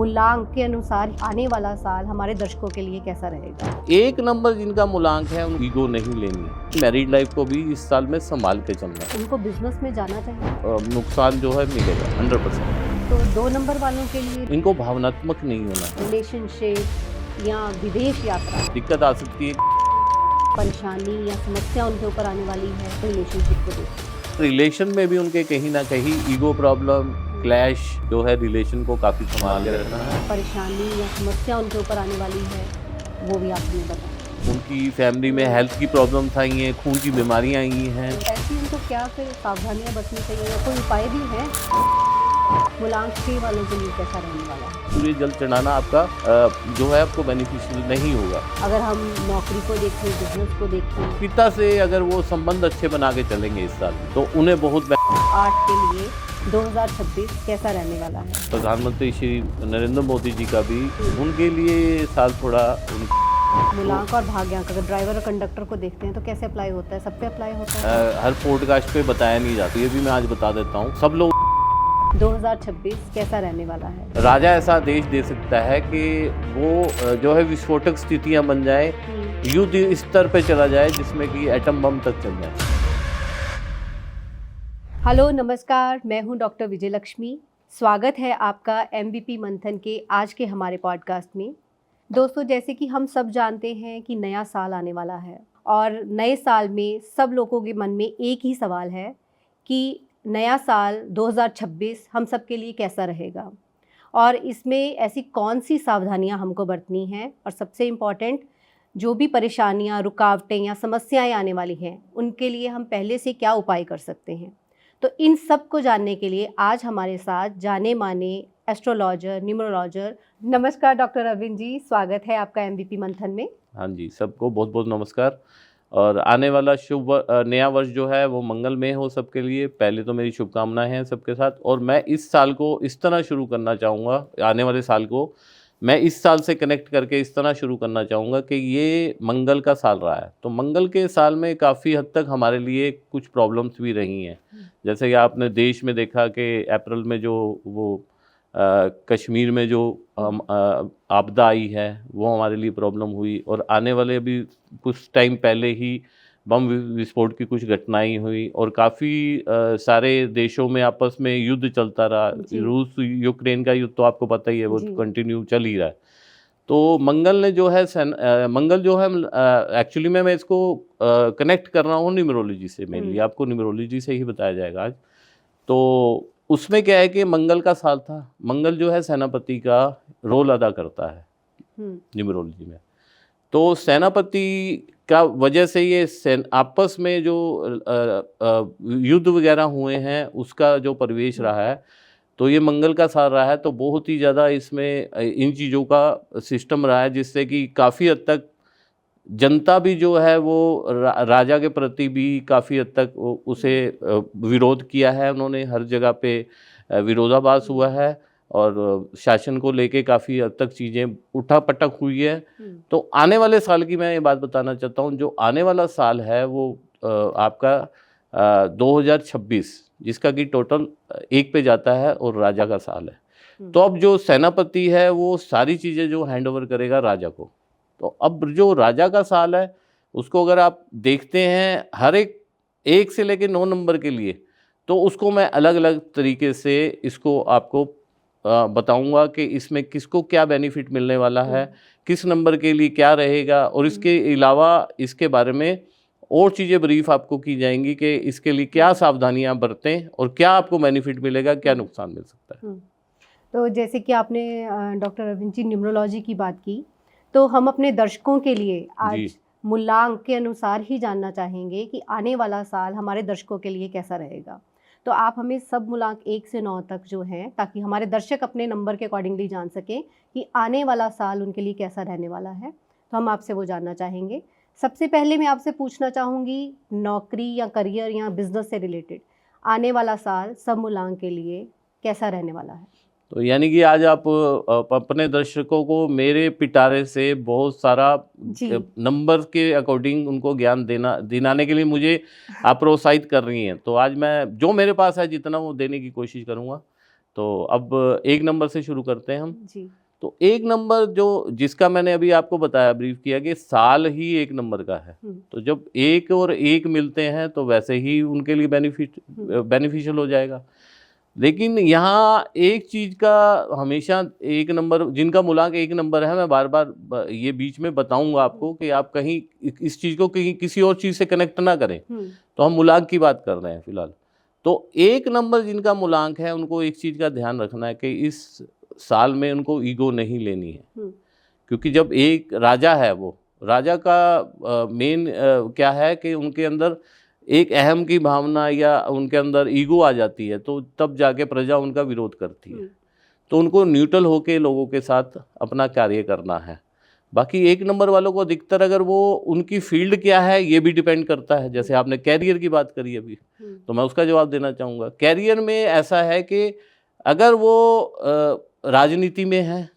मूल्यांक के अनुसार आने वाला साल हमारे दर्शकों के लिए कैसा रहेगा? एक नंबर जिनका मूल्यांक है उनको ईगो नहीं लेनी है। मैरिड लाइफ को भी इस साल में संभाल के चलना है। उनको बिजनेस में जाना चाहिए। नुकसान जो है मिलेगा 100%। तो 2 नंबर वालों के लिए इनको भावनात्मक नहीं होना। रिलेशनशिप या विदेश यात्रा, दिक्कत आ सकती है। परेशानी या समस्या उनके ऊपर आने वाली है रिलेशनशिप को लेकर। रिलेशन में भी उनके कहीं ना कहीं ईगो प्रॉब्लम, क्लैश जो है रिलेशन को काफ़ी संभाल के रखना है। परेशानी या समस्या उनके ऊपर आने वाली है वो भी आपने बताया। उनकी फैमिली में हेल्थ की प्रॉब्लम्स आई हैं, खून की बीमारियां आई हैं। ऐसी उनको क्या फिर सावधानियां बरतनी चाहिए या कोई उपाय भी है? मूल्यांक 6 वालों के लिए कैसा रहने वाला है? सूर्य जल चढ़ाना आपका जो है आपको बेनिफिशियल नहीं होगा। अगर हम नौकरी को देखें, बिजनेस को देखें, पिता से अगर वो संबंध अच्छे बना के चलेंगे इस साल तो उन्हें बहुत 8 के लिए 2026 कैसा रहने वाला है? प्रधानमंत्री श्री नरेंद्र मोदी जी का भी उनके लिए साल थोड़ा मूल्यांक और भाग्यांक अगर ड्राइवर और कंडक्टर को देखते हैं तो कैसे अप्लाई होता है? सब पे अप्लाई होता है? हर पॉडकास्ट पे बताया नहीं जाता, ये भी मैं आज बता देता हूँ। सब लोग 2026 कैसा रहने वाला है? राजा ऐसा देश दे सकता है कि वो जो है विस्फोटक स्थितियां बन जाए, युद्ध इस स्तर पे चला जाए जिसमें कि एटम बम तक चल जाए। हेलो नमस्कार, मैं हूं डॉक्टर विजय लक्ष्मी। स्वागत है आपका MVP मंथन के आज के हमारे पॉडकास्ट में। दोस्तों, जैसे कि हम सब जानते हैं कि नया साल आने वाला है और नए साल में सब लोगों के मन में एक ही सवाल है कि नया साल 2026 हम सब के लिए कैसा रहेगा और इसमें ऐसी कौन सी सावधानियां हमको बरतनी हैं और सबसे इम्पॉर्टेंट जो भी परेशानियां, रुकावटें या समस्याएं आने वाली हैं उनके लिए हम पहले से क्या उपाय कर सकते हैं। तो इन सब को जानने के लिए आज हमारे साथ जाने माने एस्ट्रोलॉजर, न्यूमरोलॉजर। नमस्कार डॉक्टर अरविंद जी, स्वागत है आपका MVP मंथन में। हाँ जी, सबको बहुत बहुत नमस्कार। और आने वाला शुभ नया वर्ष जो है वो मंगलमय हो सबके लिए। पहले तो मेरी शुभकामनाएं हैं सबके साथ। और मैं इस साल को इस तरह शुरू करना चाहूँगा, आने वाले साल को मैं इस साल से कनेक्ट करके इस तरह शुरू करना चाहूँगा कि ये मंगल का साल रहा है। तो मंगल के साल में काफ़ी हद तक हमारे लिए कुछ प्रॉब्लम्स भी रही हैं। जैसे कि आपने देश में देखा कि अप्रैल में जो वो कश्मीर में जो आपदा आई है वो हमारे लिए प्रॉब्लम हुई। और आने वाले अभी कुछ टाइम पहले ही बम विस्फोट की कुछ घटनाएं हुई और काफ़ी सारे देशों में आपस में युद्ध चलता रहा। रूस यूक्रेन का युद्ध तो आपको पता ही है, वो कंटिन्यू चल ही रहा है। तो मंगल ने जो है मंगल जो है एक्चुअली मैं इसको कनेक्ट कर रहा हूँ न्यूमरोलॉजी से। मेनली आपको न्यूमरोलॉजी से ही बताया जाएगा आज। तो उसमें क्या है कि मंगल का साल था। मंगल जो है सेनापति का रोल अदा करता है न्यूमरोलॉजी में। तो सेनापति का वजह से ये आपस में जो युद्ध वगैरह हुए हैं उसका जो परिवेश रहा है, तो ये मंगल का साल रहा है। तो बहुत ही ज़्यादा इसमें इन चीज़ों का सिस्टम रहा है जिससे कि काफ़ी हद तक जनता भी जो है वो राजा के प्रति भी काफ़ी हद तक उसे विरोध किया है। उन्होंने हर जगह पे विरोधाभास हुआ है और शासन को लेके काफ़ी हद तक चीज़ें उठापटक हुई है। तो आने वाले साल की मैं ये बात बताना चाहता हूँ, जो आने वाला साल है वो आपका 2026 जिसका कि टोटल 1 पे जाता है और राजा का साल है। तो अब जो सेनापति है वो सारी चीज़ें जो हैंड ओवर करेगा राजा को। तो अब जो राजा का साल है उसको अगर आप देखते हैं हर एक से लेकर 9 नंबर के लिए, तो उसको मैं अलग अलग तरीके से इसको आपको बताऊंगा कि इसमें किसको क्या बेनिफिट मिलने वाला है, किस नंबर के लिए क्या रहेगा। और इसके अलावा इसके बारे में और चीज़ें ब्रीफ आपको की जाएंगी कि इसके लिए क्या सावधानियां बरतें और क्या आपको बेनिफिट मिलेगा, क्या नुकसान मिल सकता है। तो जैसे कि आपने डॉक्टर अरविंद जी न्यूमरोलॉजी की बात की, तो हम अपने दर्शकों के लिए आज मूल्यांक के अनुसार ही जानना चाहेंगे कि आने वाला साल हमारे दर्शकों के लिए कैसा रहेगा। तो आप हमें सब मूल्यांक 1 से 9 तक जो हैं, ताकि हमारे दर्शक अपने नंबर के अकॉर्डिंगली जान सकें कि आने वाला साल उनके लिए कैसा रहने वाला है, तो हम आपसे वो जानना चाहेंगे। सबसे पहले मैं आपसे पूछना चाहूँगी, नौकरी या करियर या बिजनेस से रिलेटेड आने वाला साल सब मूल्यांक के लिए कैसा रहने वाला है? तो यानी कि आज आप अपने दर्शकों को मेरे पिटारे से बहुत सारा नंबर के अकॉर्डिंग उनको ज्ञान दिलाने के लिए मुझे आप प्रोत्साहित कर रही हैं। तो आज मैं जो मेरे पास है जितना वो देने की कोशिश करूँगा। तो अब 1 नंबर से शुरू करते हैं हम। जी। तो 1 नंबर जो जिसका मैंने अभी आपको बताया, ब्रीफ किया कि साल ही 1 नंबर का है। तो जब 1 और 1 मिलते हैं तो वैसे ही उनके लिए बेनिफिशियल हो जाएगा। लेकिन यहाँ एक चीज़ का हमेशा 1 नंबर, जिनका मूलांक 1 नंबर है, मैं बार बार ये बीच में बताऊंगा आपको कि आप कहीं इस चीज़ को कहीं किसी और चीज़ से कनेक्ट ना करें। तो हम मूलांक की बात कर रहे हैं फिलहाल। तो 1 नंबर जिनका मूलांक है, उनको एक चीज़ का ध्यान रखना है कि इस साल में उनको ईगो नहीं लेनी है। क्योंकि जब एक राजा है, वो राजा का मेन क्या है कि उनके अंदर एक अहम की भावना या उनके अंदर ईगो आ जाती है, तो तब जाके प्रजा उनका विरोध करती है। तो उनको न्यूट्रल होके लोगों के साथ अपना कार्य करना है। बाकी 1 नंबर वालों को अधिकतर, अगर वो उनकी फील्ड क्या है ये भी डिपेंड करता है। जैसे आपने कैरियर की बात करी अभी, तो मैं उसका जवाब देना चाहूँगा। कैरियर में ऐसा है कि अगर वो राजनीति में है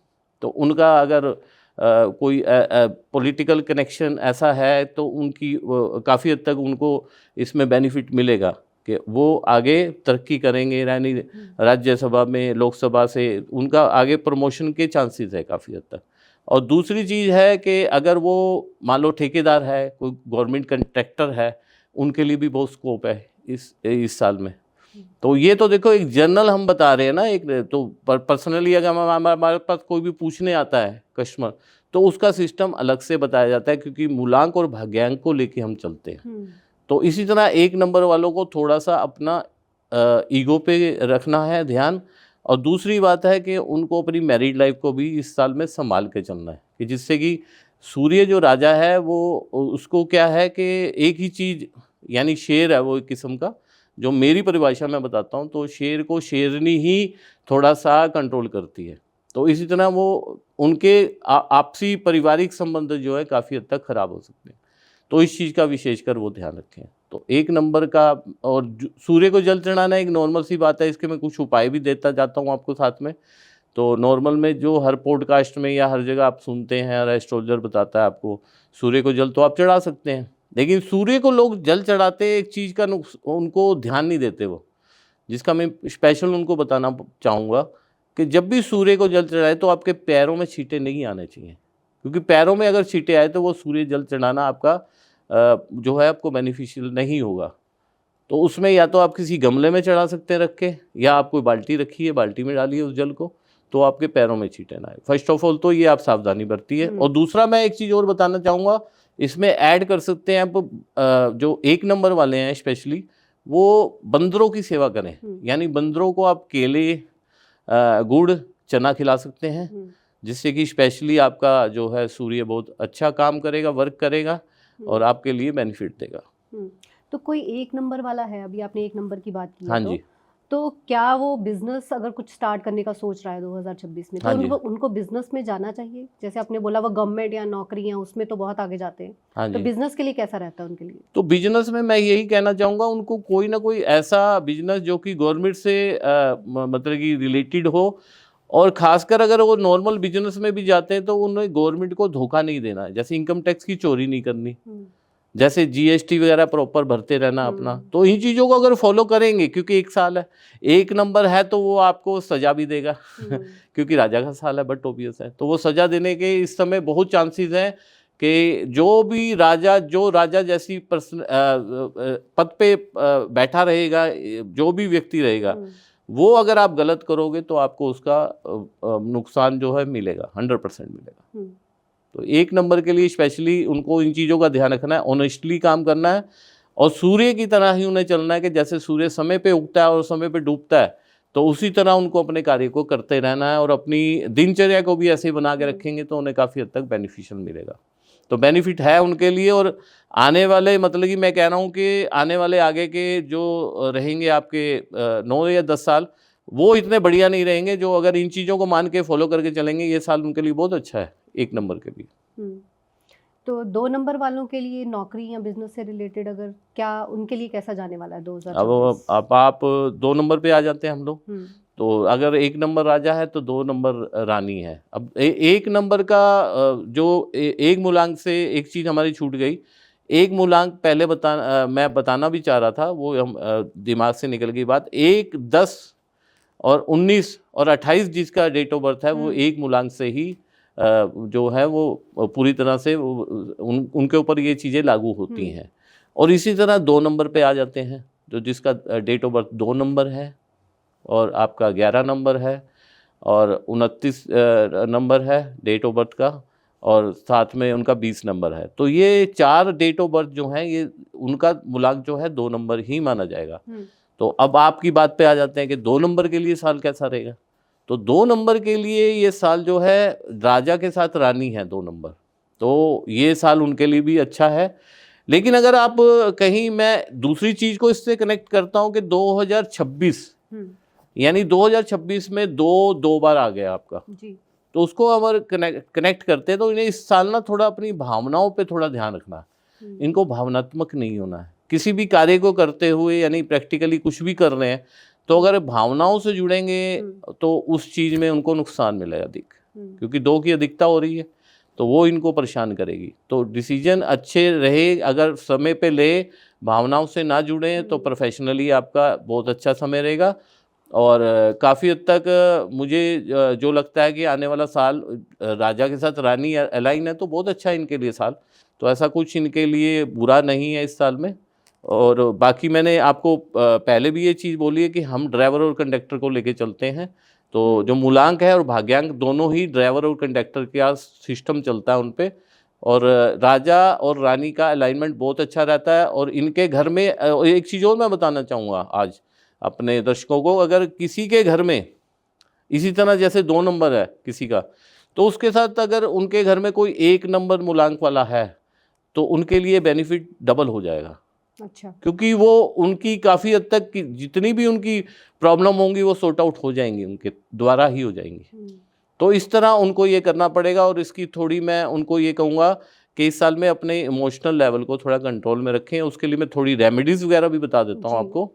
तो उनका अगर कोई पॉलिटिकल कनेक्शन ऐसा है तो उनकी काफ़ी हद तक उनको इसमें बेनिफिट मिलेगा कि वो आगे तरक्की करेंगे, यानी राज्यसभा में, लोकसभा से उनका आगे प्रमोशन के चांसेस है काफ़ी हद तक। और दूसरी चीज़ है कि अगर वो मान लो ठेकेदार है, कोई गवर्नमेंट कंट्रैक्टर है, उनके लिए भी बहुत स्कोप है इस साल में। तो ये तो देखो एक जनरल हम बता रहे हैं ना, एक तो पर्सनली अगर हमारे पास कोई भी पूछने आता है कस्टमर, तो उसका सिस्टम अलग से बताया जाता है, क्योंकि मूलांक और भाग्यांक को लेके हम चलते हैं। तो इसी तरह 1 नंबर वालों को थोड़ा सा अपना ईगो पे रखना है ध्यान। और दूसरी बात है कि उनको अपनी मैरिड लाइफ को भी इस साल में संभाल के चलना है, कि जिससे कि सूर्य जो राजा है वो उसको क्या है कि एक ही चीज़, यानी शेर है वो एक किस्म का, जो मेरी परिभाषा में बताता हूँ, तो शेर को शेरनी ही थोड़ा सा कंट्रोल करती है। तो इसी तरह वो उनके आपसी पारिवारिक संबंध जो है काफ़ी हद तक ख़राब हो सकते हैं। तो इस चीज़ का विशेषकर वो ध्यान रखें। तो 1 नंबर का, और सूर्य को जल चढ़ाना एक नॉर्मल सी बात है, इसके मैं कुछ उपाय भी देता जाता हूँ आपको साथ में। तो नॉर्मल में जो हर पॉडकास्ट में या हर जगह आप सुनते हैं, हर एस्ट्रोलॉजर बताता है आपको, सूर्य को जल तो आप चढ़ा सकते हैं, लेकिन सूर्य को लोग जल चढ़ाते एक चीज़ का उनको ध्यान नहीं देते वो, जिसका मैं स्पेशल उनको बताना चाहूँगा कि जब भी सूर्य को जल चढ़ाए तो आपके पैरों में छींटे नहीं आने चाहिए, क्योंकि पैरों में अगर छींटे आए तो वो सूर्य जल चढ़ाना आपका जो है आपको बेनिफिशियल नहीं होगा। तो उसमें या तो आप किसी गमले में चढ़ा सकते हैं रख के, या आप कोई बाल्टी रखी है, बाल्टी में डालिए उस जल को, तो आपके पैरों में छींटे ना आए। फर्स्ट ऑफ ऑल तो ये आप सावधानी बरतिए। और दूसरा मैं एक चीज़ और बताना चाहूँगा, इसमें ऐड कर सकते हैं आप, जो 1 नंबर वाले हैं स्पेशली, वो बंदरों की सेवा करें। यानी बंदरों को आप केले, गुड़, चना खिला सकते हैं, जिससे कि स्पेशली आपका जो है सूर्य बहुत अच्छा काम करेगा, वर्क करेगा और आपके लिए बेनिफिट देगा। तो कोई 1 नंबर वाला है, अभी आपने 1 नंबर की बात की, हाँ जी, तो क्या वो बिजनेस अगर कुछ स्टार्ट करने का सोच रहा है 2026 में, तो हाँ उनको बिजनेस में जाना चाहिए? जैसे आपने बोला वो गवर्नमेंट या नौकरी या उसमें तो बहुत आगे जाते हैं, हाँ तो जी। बिजनेस के लिए कैसा रहता है उनके लिए? तो बिजनेस में मैं यही कहना चाहूँगा, उनको कोई ना कोई ऐसा बिजनेस जो कि गवर्नमेंट से मतलब कि रिलेटेड हो, और खासकर अगर वो नॉर्मल बिजनेस में भी जाते हैं तो उन्हें गवर्नमेंट को धोखा नहीं देना है। जैसे इनकम टैक्स की चोरी नहीं करनी, जैसे जीएसटी वगैरह प्रॉपर भरते रहना अपना। तो इन चीज़ों को अगर फॉलो करेंगे, क्योंकि 1 साल है, 1 नंबर है तो वो आपको सज़ा भी देगा क्योंकि राजा का साल है, बट ओबियस है, तो वो सज़ा देने के इस समय बहुत चांसेस हैं कि जो राजा जैसी पद पे बैठा रहेगा, जो भी व्यक्ति रहेगा, वो अगर आप गलत करोगे तो आपको उसका नुकसान जो है मिलेगा, 100% मिलेगा। तो 1 नंबर के लिए स्पेशली उनको इन चीज़ों का ध्यान रखना है, ऑनेस्टली काम करना है, और सूर्य की तरह ही उन्हें चलना है कि जैसे सूर्य समय पे उगता है और समय पे डूबता है, तो उसी तरह उनको अपने कार्य को करते रहना है, और अपनी दिनचर्या को भी ऐसे ही बना के रखेंगे तो उन्हें काफ़ी हद तक बेनिफिशियल मिलेगा। तो बेनिफिट है उनके लिए। और आने वाले, मतलब कि मैं कह रहा हूँ कि आने वाले आगे के जो रहेंगे आपके 9 या 10 साल, वो इतने बढ़िया नहीं रहेंगे, जो अगर इन चीज़ों को मान के फॉलो करके चलेंगे, ये साल उनके लिए बहुत अच्छा है 1 नंबर के लिए। तो 2 नंबर वालों के लिए नौकरी या बिजनेस से रिलेटेड अगर क्या उनके लिए कैसा जाने वाला है 2026? अब आप 2 नंबर पे आ जाते हैं हम लोग। तो अगर 1 नंबर राजा है तो 2 नंबर रानी है। अब 1 नंबर का जो एक मूलांक से एक चीज़ हमारी छूट गई। एक मूलांक पहले मैं बताना भी चाह रहा था, वो हम दिमाग से निकल गई बात। 1, 10 और 19 और 28 जिसका डेट ऑफ बर्थ है वो एक मूलांक से ही जो है वो पूरी तरह से उनके ऊपर ये चीज़ें लागू होती हैं। और इसी तरह 2 नंबर पे आ जाते हैं, जो जिसका डेट ऑफ बर्थ 2 नंबर है और आपका 11 नंबर है और 29 नंबर है डेट ऑफ बर्थ का, और साथ में उनका 20 नंबर है। तो ये 4 डेट ऑफ बर्थ जो हैं ये उनका मूलांक जो है 2 नंबर ही माना जाएगा। तो अब आपकी बात पे आ जाते हैं कि 2 नंबर के लिए साल कैसा रहेगा। तो 2 नंबर के लिए ये साल जो है राजा के साथ रानी है 2 नंबर, तो ये साल उनके लिए भी अच्छा है। लेकिन अगर आप कहीं, मैं दूसरी चीज़ को इससे कनेक्ट करता हूँ कि 2026 यानी 2026 में 2 बार आ गया आपका जी। तो उसको अगर कनेक्ट करते हैं तो इन्हें इस साल ना थोड़ा अपनी भावनाओं पे थोड़ा ध्यान रखना है। इनको भावनात्मक नहीं होना है किसी भी कार्य को करते हुए, यानी प्रैक्टिकली कुछ भी कर रहे हैं तो अगर भावनाओं से जुड़ेंगे तो उस चीज़ में उनको नुकसान मिलेगा अधिक, क्योंकि 2 की अधिकता हो रही है तो वो इनको परेशान करेगी। तो डिसीजन अच्छे रहे अगर समय पे ले, भावनाओं से ना जुड़े तो प्रोफेशनली आपका बहुत अच्छा समय रहेगा। और काफ़ी हद तक मुझे जो लगता है कि आने वाला साल राजा के साथ रानी अलाइन है तो बहुत अच्छा है इनके लिए साल, तो ऐसा कुछ इनके लिए बुरा नहीं है इस साल में। और बाकी मैंने आपको पहले भी ये चीज़ बोली है कि हम ड्राइवर और कंडक्टर को लेके चलते हैं, तो जो मूलांक है और भाग्यांक दोनों ही ड्राइवर और कंडक्टर का सिस्टम चलता है उन पे। और राजा और रानी का अलाइनमेंट बहुत अच्छा रहता है। और इनके घर में एक चीज़ और मैं बताना चाहूँगा आज अपने दर्शकों को, अगर किसी के घर में इसी तरह जैसे 2 नंबर है किसी का, तो उसके साथ अगर उनके घर में कोई 1 नंबर मूलांक वाला है तो उनके लिए बेनिफिट डबल हो जाएगा। अच्छा, क्योंकि वो उनकी काफ़ी हद तक की जितनी भी उनकी प्रॉब्लम होंगी वो सॉर्ट आउट हो जाएंगी, उनके द्वारा ही हो जाएंगी। तो इस तरह उनको ये करना पड़ेगा। और इसकी थोड़ी मैं उनको ये कहूँगा कि इस साल में अपने इमोशनल लेवल को थोड़ा कंट्रोल में रखें। उसके लिए मैं थोड़ी रेमेडीज़ वगैरह भी बता देता हूँ आपको।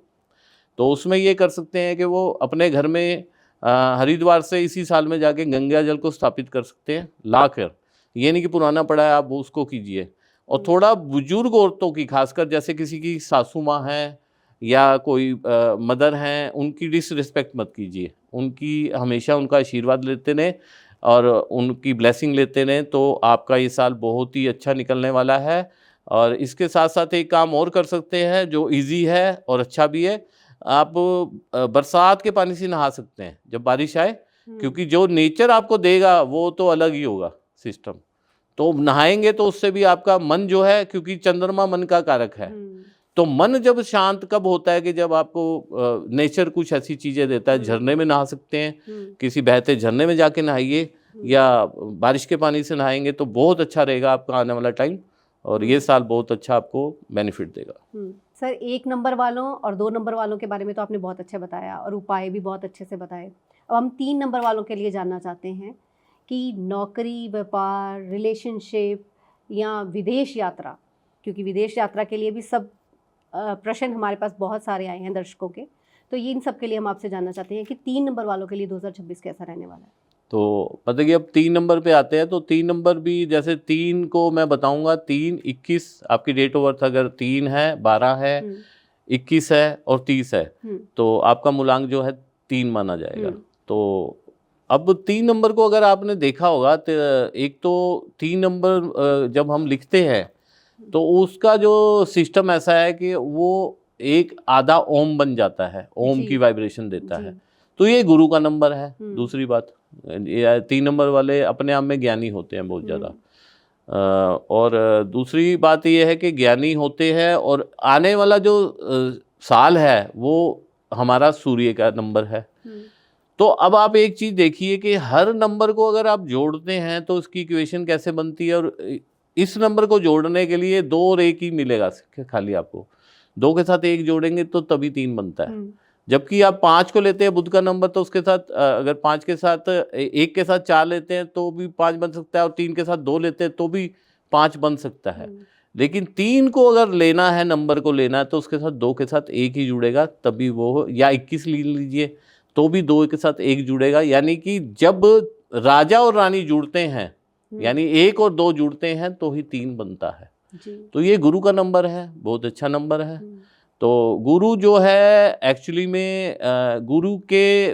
तो उसमें ये कर सकते हैं कि वो अपने घर में हरिद्वार से इसी साल में जाके गंगा जल को स्थापित कर सकते हैं ला कर। ये नहीं कि पुराना पड़ा है आप उसको कीजिए। और थोड़ा बुजुर्ग औरतों की, खासकर जैसे किसी की सासू माँ हैं या कोई मदर हैं, उनकी डिसरिस्पेक्ट मत कीजिए। उनकी हमेशा उनका आशीर्वाद लेते रहें और उनकी ब्लेसिंग लेते रहें, तो आपका ये साल बहुत ही अच्छा निकलने वाला है। और इसके साथ साथ एक काम और कर सकते हैं जो इजी है और अच्छा भी है। आप बरसात के पानी से नहा सकते हैं जब बारिश आए, क्योंकि जो नेचर आपको देगा वो तो अलग ही होगा सिस्टम। तो नहाएंगे तो उससे भी आपका मन जो है, क्योंकि चंद्रमा मन का कारक है, तो मन जब शांत कब होता है कि जब आपको नेचर कुछ ऐसी चीज़ें देता है। झरने में नहा सकते हैं, किसी बहते झरने में जाके नहाइए या बारिश के पानी से नहाएंगे तो बहुत अच्छा रहेगा आपका आने वाला टाइम। और ये साल बहुत अच्छा आपको बेनिफिट देगा। सर, 1 नंबर वालों और 2 नंबर वालों के बारे में तो आपने बहुत अच्छा बताया और उपाय भी बहुत अच्छे से बताए। अब हम 3 नंबर वालों के लिए जानना चाहते हैं कि नौकरी, व्यापार, रिलेशनशिप या विदेश यात्रा, क्योंकि विदेश यात्रा के लिए भी सब प्रश्न हमारे पास बहुत सारे आए हैं दर्शकों के, तो ये इन सब के लिए हम आपसे जानना चाहते हैं कि 3 नंबर वालों के लिए 2026 कैसा रहने वाला है। तो पता कि अब 3 नंबर पे आते हैं, तो 3 नंबर भी जैसे 3 को मैं बताऊंगा, 3, 21 आपकी डेट ऑफ बर्थ अगर 3 है, 12 है, 21 है और 30 है तो आपका मूलांक जो है 3 माना जाएगा। तो अब 3 नंबर को अगर आपने देखा होगा तो एक तो 3 नंबर जब हम लिखते हैं तो उसका जो सिस्टम ऐसा है कि वो एक आधा ओम बन जाता है, ओम की वाइब्रेशन देता है। तो ये गुरु का नंबर है। दूसरी बात, 3 नंबर वाले अपने आप में ज्ञानी होते हैं बहुत ज़्यादा। और दूसरी बात ये है कि ज्ञानी होते हैं और आने वाला जो साल है वो हमारा सूर्य का नंबर है। तो अब आप एक चीज़ देखिए कि हर नंबर को अगर आप जोड़ते हैं तो उसकी इक्वेशन कैसे बनती है। और इस नंबर को जोड़ने के लिए 2 और 1 ही मिलेगा खाली आपको। 2 के साथ 1 जोड़ेंगे तो तभी 3 बनता है। जबकि आप 5 को लेते हैं बुध का नंबर, तो उसके साथ अगर 5 के साथ 1 के साथ 4 लेते हैं तो भी 5 बन सकता है, और 3 के साथ 2 लेते हैं तो भी 5 बन सकता है। लेकिन 3 को अगर लेना है, नंबर को लेना है, तो उसके साथ 2 के साथ 1 ही जुड़ेगा तभी वो, या 21 ले लीजिए तो भी 2 के साथ 1 जुड़ेगा। यानी कि जब राजा और रानी जुड़ते हैं, यानी 1 और 2 जुड़ते हैं तो ही 3 बनता है। तो ये गुरु का नंबर है, बहुत अच्छा नंबर है। तो गुरु जो है एक्चुअली में गुरु के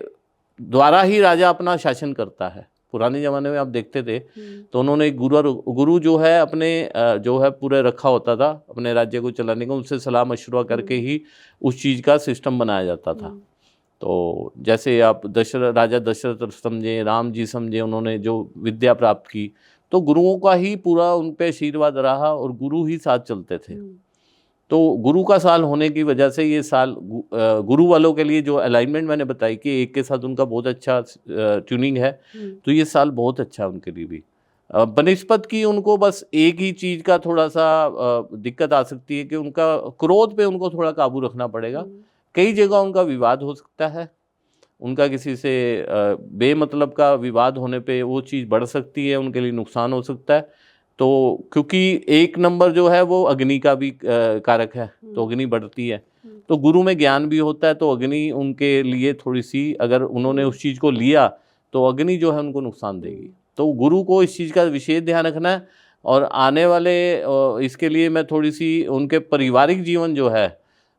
द्वारा ही राजा अपना शासन करता है। पुराने ज़माने में आप देखते थे तो उन्होंने एक गुरु जो है अपने जो है पूरे रखा होता था अपने राज्य को चलाने का, उनसे सलाह मशवरा करके ही उस चीज़ का सिस्टम बनाया जाता था। तो जैसे आप राजा दशरथ समझे, राम जी समझे, उन्होंने जो विद्या प्राप्त की तो गुरुओं का ही पूरा उन पे आशीर्वाद रहा और गुरु ही साथ चलते थे। तो गुरु का साल होने की वजह से ये साल गुरु वालों के लिए जो अलाइनमेंट मैंने बताई कि एक के साथ उनका बहुत अच्छा ट्यूनिंग है, तो ये साल बहुत अच्छा उनके लिए भी। बनिस्पत की उनको बस एक ही चीज़ का थोड़ा सा दिक्कत आ सकती है कि उनका क्रोध पे उनको थोड़ा काबू रखना पड़ेगा। कई जगह उनका विवाद हो सकता है, उनका किसी से बेमतलब का विवाद होने पे वो चीज़ बढ़ सकती है, उनके लिए नुकसान हो सकता है। तो क्योंकि एक नंबर जो है वो अग्नि का भी कारक है, तो अग्नि बढ़ती है, तो गुरु में ज्ञान भी होता है, तो अग्नि उनके लिए थोड़ी सी, अगर उन्होंने उस चीज़ को लिया तो अग्नि जो है उनको नुकसान देगी। तो गुरु को इस चीज़ का विशेष ध्यान रखना है। और आने वाले इसके लिए मैं थोड़ी सी उनके पारिवारिक जीवन जो है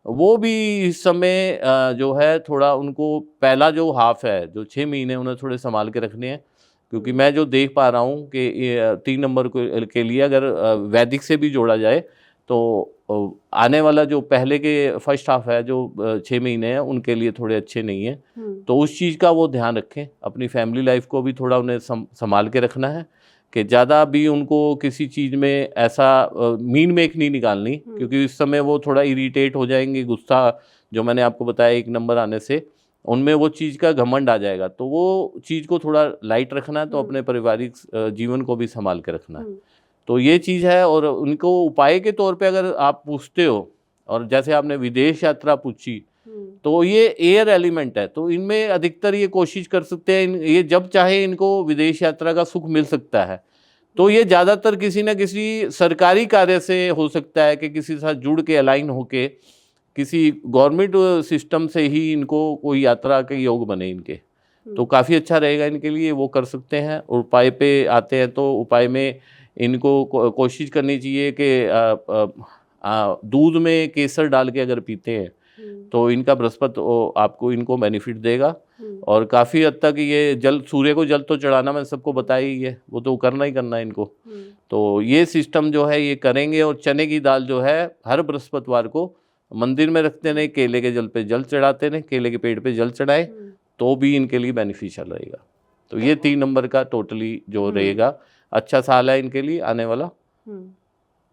वो भी इस समय जो है थोड़ा उनको पहला जो हाफ है, जो 6 महीने उन्हें थोड़े संभाल के रखने हैं। क्योंकि मैं जो देख पा रहा हूँ कि 3 नंबर के लिए अगर वैदिक से भी जोड़ा जाए तो आने वाला जो पहले के फर्स्ट हाफ है जो 6 महीने हैं उनके लिए थोड़े अच्छे नहीं हैं। तो उस चीज़ का वो ध्यान रखें, अपनी फैमिली लाइफ को भी थोड़ा उन्हें संभाल के रखना है कि ज़्यादा भी उनको किसी चीज़ में ऐसा मीन मेक नहीं निकालनी, क्योंकि इस समय वो थोड़ा इरिटेट हो जाएंगे, गुस्सा जो मैंने आपको बताया 1 नंबर आने से उनमें वो चीज़ का घमंड आ जाएगा। तो वो चीज़ को थोड़ा लाइट रखना है, तो अपने पारिवारिक जीवन को भी संभाल के रखना है। तो ये चीज़ है। और उनको उपाय के तौर पे अगर आप पूछते हो, और जैसे आपने विदेश यात्रा पूछी, तो ये एयर एलिमेंट है, तो इनमें अधिकतर ये कोशिश कर सकते हैं, ये जब चाहे इनको विदेश यात्रा का सुख मिल सकता है। तो ये ज़्यादातर किसी न किसी सरकारी कार्य से हो सकता है कि किसी के साथ जुड़ के अलाइन होके किसी गवर्नमेंट सिस्टम से ही इनको कोई यात्रा के योग बने इनके, तो काफ़ी अच्छा रहेगा इनके लिए, वो कर सकते हैं। और उपाय पे आते हैं तो उपाय में इनको कोशिश करनी चाहिए कि दूध में केसर डाल के अगर पीते हैं तो इनका बृहस्पति आपको इनको बेनिफिट देगा। और काफ़ी हद तक ये जल, सूर्य को जल तो चढ़ाना मैं सबको बताया ही है, वो तो करना ही करना है इनको। तो ये सिस्टम जो है ये करेंगे। और चने की दाल जो है हर बृहस्पतिवार को मंदिर में रखते ने, केले के जल पे जल चढ़ाते ने, केले के पेड़ पे जल चढ़ाए तो भी इनके लिए बेनिफिशियल रहेगा। तो ये 3 नंबर का टोटली जो रहेगा अच्छा साल है इनके लिए आने वाला।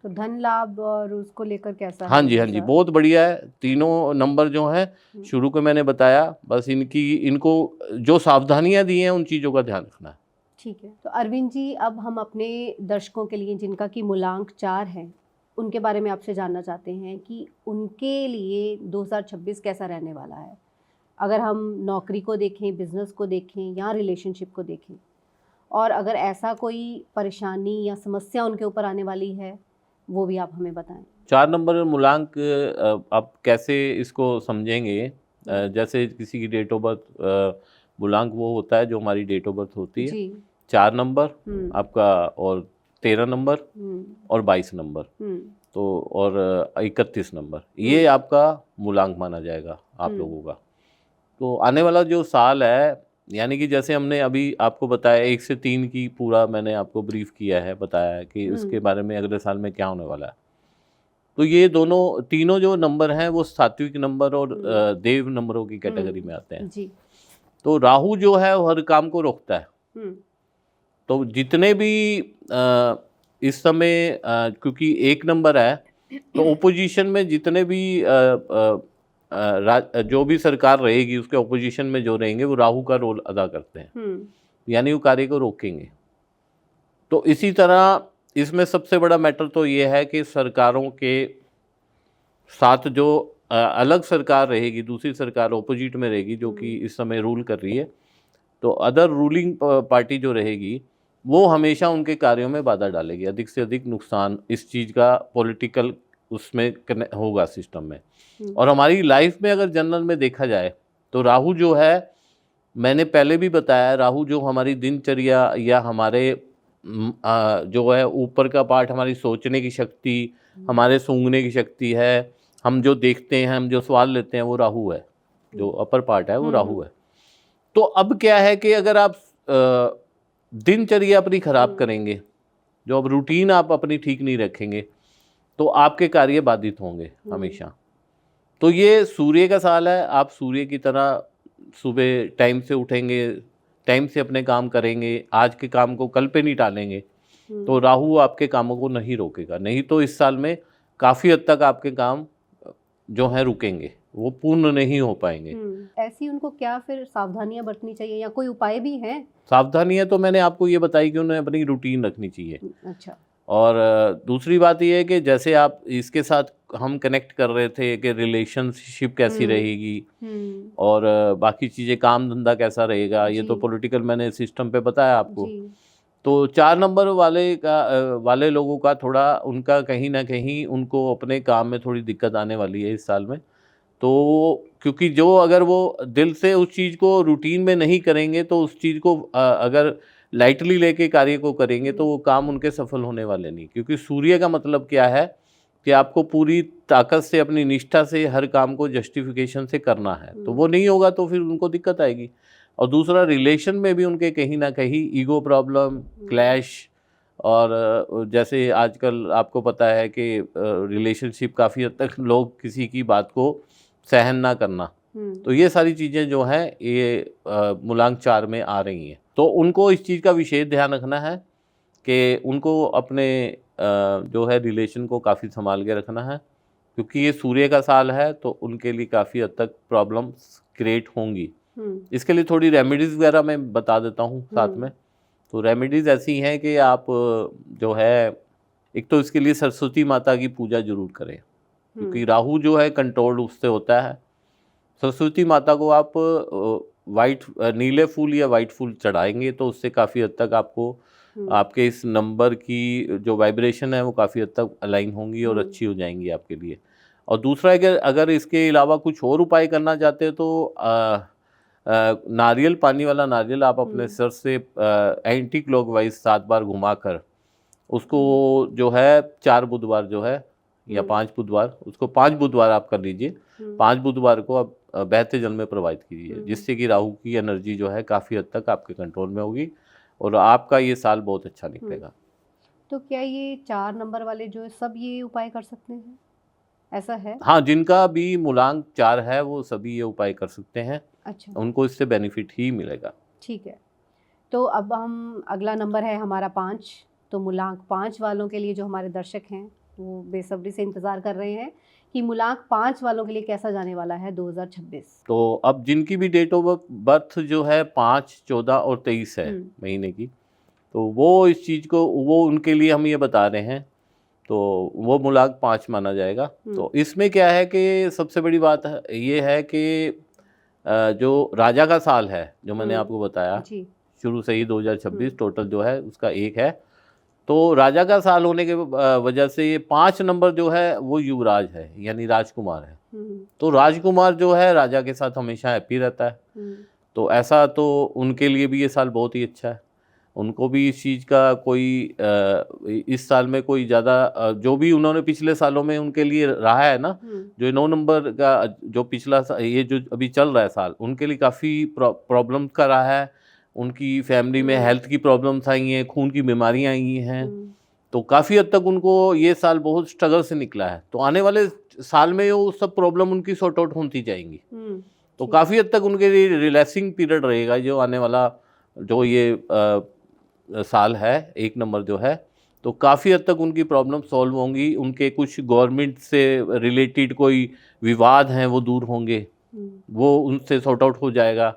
तो धन लाभ और उसको लेकर कैसा हाँ है? जी, हाँ जी, बहुत बढ़िया है। तीनों नंबर जो हैं शुरू को मैंने बताया, बस इनको जो सावधानियां दी हैं उन चीज़ों का ध्यान रखना है। ठीक है। तो अरविंद जी, अब हम अपने दर्शकों के लिए जिनका कि मूलांक 4 है उनके बारे में आपसे जानना चाहते हैं कि उनके लिए 2026 कैसा रहने वाला है। अगर हम नौकरी को देखें, बिजनेस को देखें या रिलेशनशिप को देखें, और अगर ऐसा कोई परेशानी या समस्या उनके ऊपर आने वाली है वो भी आप हमें बताएं। 4 नंबर मूलांक आप कैसे इसको समझेंगे? जैसे किसी की डेट ऑफ बर्थ, मूलांक वो होता है जो हमारी डेट ऑफ बर्थ होती है। 4 नंबर आपका, और 13 नंबर और 22 नंबर, तो और 31 नंबर, ये आपका मूलांक माना जाएगा आप लोगों का। तो आने वाला जो साल है, यानी कि जैसे हमने अभी आपको बताया 1 से 3 की पूरा मैंने आपको ब्रीफ किया है, बताया है कि उसके बारे में अगले साल में क्या होने वाला है। तो ये तीनों जो नंबर हैं वो सात्विक नंबर और देव नंबरों की कैटेगरी में आते हैं जी। तो राहु जो है वो हर काम को रोकता है। तो जितने भी इस समय क्योंकि 1 नंबर है, तो ओपोजिशन में जितने भी जो भी सरकार रहेगी उसके ओपोजिशन में जो रहेंगे वो राहु का रोल अदा करते हैं, यानी वो कार्य को रोकेंगे। तो इसी तरह इसमें सबसे बड़ा मैटर तो ये है कि सरकारों के साथ जो अलग सरकार रहेगी, दूसरी सरकार ओपोजिट में रहेगी जो कि इस समय रूल कर रही है, तो अदर रूलिंग पार्टी जो रहेगी वो हमेशा उनके कार्यों में बाधा डालेगी, अधिक से अधिक नुकसान इस चीज़ का पॉलिटिकल उसमें होगा सिस्टम में। और हमारी लाइफ में अगर जनरल में देखा जाए तो राहु जो है, मैंने पहले भी बताया, राहु जो हमारी दिनचर्या या हमारे जो है ऊपर का पार्ट, हमारी सोचने की शक्ति, हमारे सूंघने की शक्ति है, हम जो देखते हैं, हम जो सवाल लेते हैं, वो राहु है। जो अपर पार्ट है वो राहु है। तो अब क्या है कि अगर आप दिनचर्या अपनी खराब करेंगे, जो अब रूटीन आप अपनी ठीक नहीं रखेंगे, तो आपके कार्य बाधित होंगे हमेशा। तो ये सूर्य का साल है, आप सूर्य की तरह सुबह टाइम से उठेंगे, टाइम से अपने काम करेंगे, आज के काम को कल पे नहीं टालेंगे, तो राहु आपके कामों को नहीं रोकेगा। नहीं तो इस साल में काफ़ी हद तक आपके काम जो हैं रुकेंगे, वो पूर्ण नहीं हो पाएंगे। ऐसी उनको क्या फिर सावधानियां बरतनी चाहिए या कोई उपाय भी हैं? सावधानियां तो मैंने आपको ये बताई कि उन्हें अपनी रूटीन रखनी चाहिए। अच्छा। और दूसरी बात ये है कि जैसे आप इसके साथ हम कनेक्ट कर रहे थे कि रिलेशनशिप कैसी रहेगी और बाकी चीज़ें, काम धंधा कैसा रहेगा, ये तो पॉलिटिकल मैंने सिस्टम पे बताया आपको। तो 4 नंबर वाले लोगों का थोड़ा, उनका कहीं ना कहीं उनको अपने काम में थोड़ी दिक्कत आने वाली है इस साल में। तो क्योंकि जो अगर वो दिल से उस चीज़ को रूटीन में नहीं करेंगे, तो उस चीज़ को अगर लाइटली लेके कार्य को करेंगे, तो वो काम उनके सफल होने वाले नहीं। क्योंकि सूर्य का मतलब क्या है कि आपको पूरी ताकत से, अपनी निष्ठा से हर काम को जस्टिफिकेशन से करना है, तो वो नहीं होगा तो फिर उनको दिक्कत आएगी। और दूसरा, रिलेशन में भी उनके कहीं ना कहीं ईगो प्रॉब्लम, क्लैश, और जैसे आजकल आपको पता है कि रिलेशनशिप काफ़ी हद तक लोग किसी की बात को सहन ना करना, तो ये सारी चीज़ें जो हैं ये मूलांक 4 में आ रही हैं। तो उनको इस चीज़ का विशेष ध्यान रखना है कि उनको अपने जो है रिलेशन को काफ़ी संभाल के रखना है, क्योंकि ये सूर्य का साल है, तो उनके लिए काफ़ी हद तक प्रॉब्लम्स क्रिएट होंगी। इसके लिए थोड़ी रेमेडीज़ वगैरह मैं बता देता हूँ साथ में। तो रेमेडीज़ ऐसी हैं कि आप जो है, एक तो इसके लिए सरस्वती माता की पूजा जरूर करें, क्योंकि राहु जो है कंट्रोल उससे होता है। सरस्वती माता को आप नीले फूल या वाइट फूल चढ़ाएंगे, तो उससे काफ़ी हद तक आपको आपके इस नंबर की जो वाइब्रेशन है वो काफ़ी हद तक अलाइन होंगी और अच्छी हो जाएंगी आपके लिए। और दूसरा है कि अगर इसके अलावा कुछ और उपाय करना चाहते हैं, तो नारियल, पानी वाला नारियल आप अपने सर से एंटी क्लॉकवाइज 7 बार घुमाकर उसको जो है 4 बुधवार जो है या 5 बुधवार, उसको 5 बुधवार आप कर लीजिए। 5 बुधवार को आप बहते जल में प्रवाहित कीजिए, जिससे कि राहु की एनर्जी जो है काफ़ी हद तक आपके कंट्रोल में होगी और आपका ये साल बहुत अच्छा निकलेगा। तो क्या ये 4 नंबर वाले जो है सब ये उपाय कर सकते हैं, ऐसा है? हाँ, जिनका भी मूलांक 4 है वो सभी ये उपाय कर सकते हैं। अच्छा, उनको इससे बेनिफिट ही मिलेगा। ठीक है। तो अब हम, अगला नंबर है हमारा 5। तो मूलांक 5 वालों के लिए जो हमारे दर्शक हैं वो बेसब्री से इंतज़ार कर रहे हैं कि मूलांक 5 वालों के लिए कैसा जाने वाला है 2026। तो अब जिनकी भी डेट ऑफ बर्थ जो है 5, 14 और 23 है महीने की, तो वो इस चीज़ को, वो उनके लिए हम ये बता रहे हैं, तो वो मूलांक 5 माना जाएगा। तो इसमें क्या है कि सबसे बड़ी बात ये है कि जो राजा का साल है, जो मैंने आपको बताया शुरू से ही 2026 टोटल जो है उसका 1 है। तो राजा का साल होने के वजह से ये 5 नंबर जो है वो युवराज है, यानी राजकुमार है। तो राजकुमार जो है राजा के साथ हमेशा हैप्पी रहता है, तो ऐसा तो उनके लिए भी ये साल बहुत ही अच्छा है। उनको भी इस चीज़ का कोई इस साल में कोई ज़्यादा जो भी उन्होंने पिछले सालों में उनके लिए रहा है ना, जो 9 नंबर का जो पिछला ये जो अभी चल रहा है साल, उनके लिए काफ़ी प्रॉब्लम का रहा है। उनकी फैमिली में हेल्थ की प्रॉब्लम्स आई हैं, खून की बीमारियां आई हैं, तो काफ़ी हद तक उनको ये साल बहुत स्ट्रगल से निकला है। तो आने वाले साल में वो सब प्रॉब्लम उनकी सॉर्ट आउट होती जाएंगी, तो काफ़ी हद तक उनके लिए रिलैक्सिंग पीरियड रहेगा जो आने वाला, जो ये साल है 1 नंबर जो है। तो काफ़ी हद तक उनकी प्रॉब्लम सॉल्व होंगी, उनके कुछ गवर्नमेंट से रिलेटेड कोई विवाद हैं वो दूर होंगे, वो उनसे सॉर्ट आउट हो जाएगा।